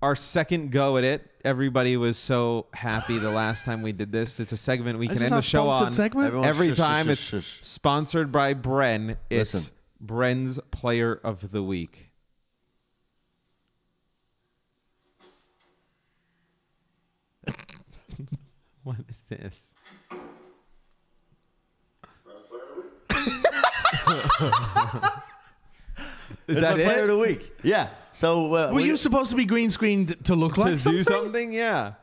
our second go at it. Everybody was so happy the last time we did this. It's a segment we can end the show on. Every time it's sponsored by Bren. It's Bren's Player of the Week. What is this? Is that Player of the Week? Yeah. So were you supposed to be green screened to look like to do something? Yeah.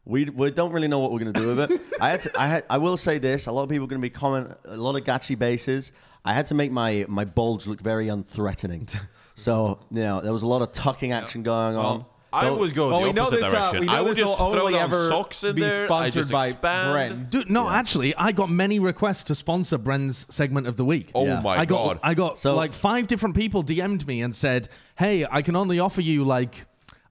We don't really know what we're gonna do with it. I will say this: a lot of people are gonna be comment a lot of gachi bases. I had to make my bulge look very unthreatening. So there was a lot of tucking action going on. I would go the opposite direction. I would just throw down socks in there. I just expand. Dude, no, actually, I got many requests to sponsor Bren's segment of the week. Oh my God. I got like 5 different people DM'd me and said, hey, I can only offer you like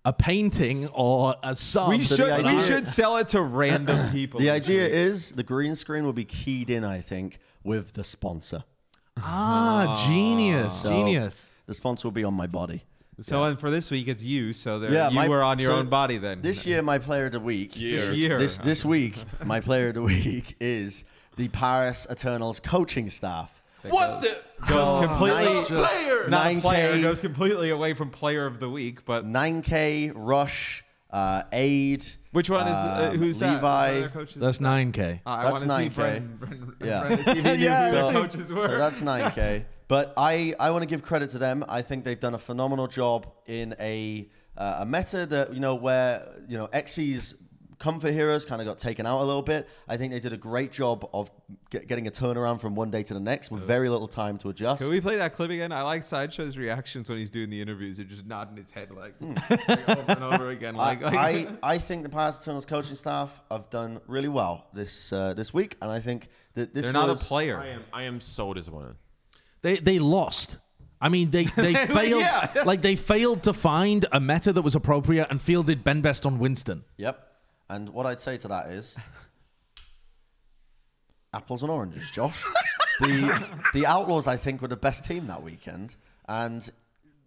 a painting or a sub. We should sell it to random people. The idea is the green screen will be keyed in, I think, with the sponsor. Genius. Genius. The sponsor will be on my body. So and for this week, it's you. So you were on your own body then. This year, my player of the week. This week, my player of the week is the Paris Eternals coaching staff. What the? Goes completely. Player. Not 9K, player. It goes completely away from player of the week, but 9K Rush, Aid. Which one is who's Levi? That? That's 9K. That's 9K. So that's 9K. But I want to give credit to them. I think they've done a phenomenal job in a meta that where Xyz's comfort heroes kind of got taken out a little bit. I think they did a great job of getting a turnaround from one day to the next with very little time to adjust. Can we play that clip again? I like Sideshow's reactions when he's doing the interviews. He's just nodding his head like over and over again. I think the Paris Eternals coaching staff have done really well this week, and I think that they're not a player. I am so disappointed. They lost. I mean, they failed. Like they failed to find a meta that was appropriate and fielded Ben Best on Winston. Yep. And what I'd say to that is apples and oranges, Josh. the Outlaws, I think, were the best team that weekend, and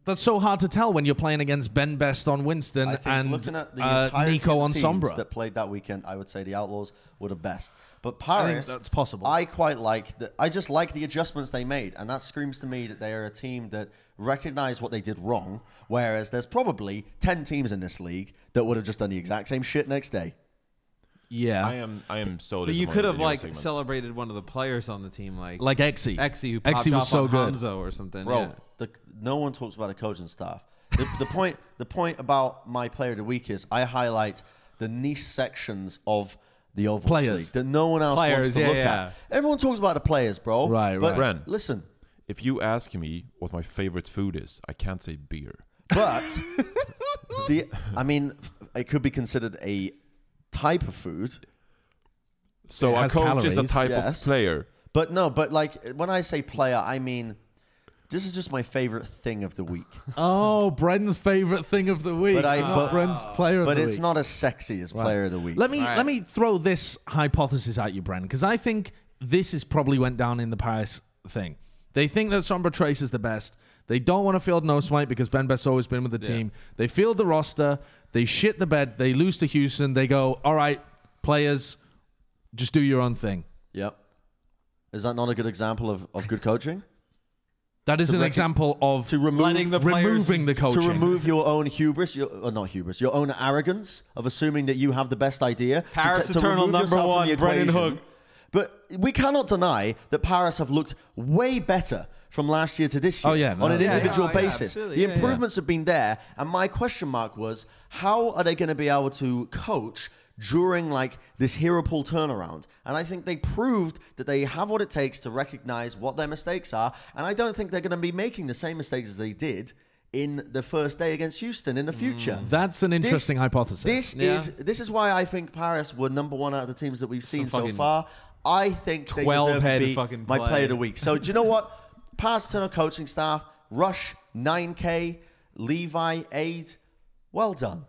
that's so hard to tell when you're playing against Ben Best on Winston and looking at the Nico on Sombra that played that weekend. I would say the Outlaws were the best. But Paris, that's possible. I quite like that. I just like the adjustments they made, and that screams to me that they are a team that recognize what they did wrong. Whereas there's probably 10 teams in this league that would have just done the exact same shit next day. Yeah, I am so disappointed. But you could have celebrated one of the players on the team, like Xy. Xy, who popped off so on good. Hanzo or something. Bro, no one talks about a coaching staff. The point about my player of the week is I highlight the niche sections of the Overwatch League that no one else wants to look at. Everyone talks about the players, bro. Right. But Bren, listen, if you ask me what my favorite food is, I can't say beer. But it could be considered a type of food. So a coach is a type of player. But like when I say player, I mean this is just my favorite thing of the week. Oh, Bren's favorite thing of the week. Bren's player of the week. But it's not as sexy as player of the week. Let me throw this hypothesis at you, Bren, because I think this is probably went down in the Paris thing. They think that Sombra Trace is the best. They don't want to field No Smite because Ben Best's always been with the team. They field the roster. They shit the bed. They lose to Houston. They go, all right, players, just do your own thing. Yep. Is that not a good example of good coaching? That is an example of removing the coaching. To remove your own hubris, your own arrogance of assuming that you have the best idea. Paris Eternal #1, Brennan Hook. But we cannot deny that Paris have looked way better from last year to this year on an individual basis. The improvements have been there. And my question mark was, how are they going to be able to coach during like this hero pool turnaround? And I think they proved that they have what it takes to recognize what their mistakes are. And I don't think they're going to be making the same mistakes as they did in the first day against Houston in the future. That's an interesting hypothesis. This is why I think Paris were #1 out of the teams that we've seen so far. I think they deserve to be my player of the week. So do you know what? Paris Eternal coaching staff, Rush, 9K, Levi, Aid, well done.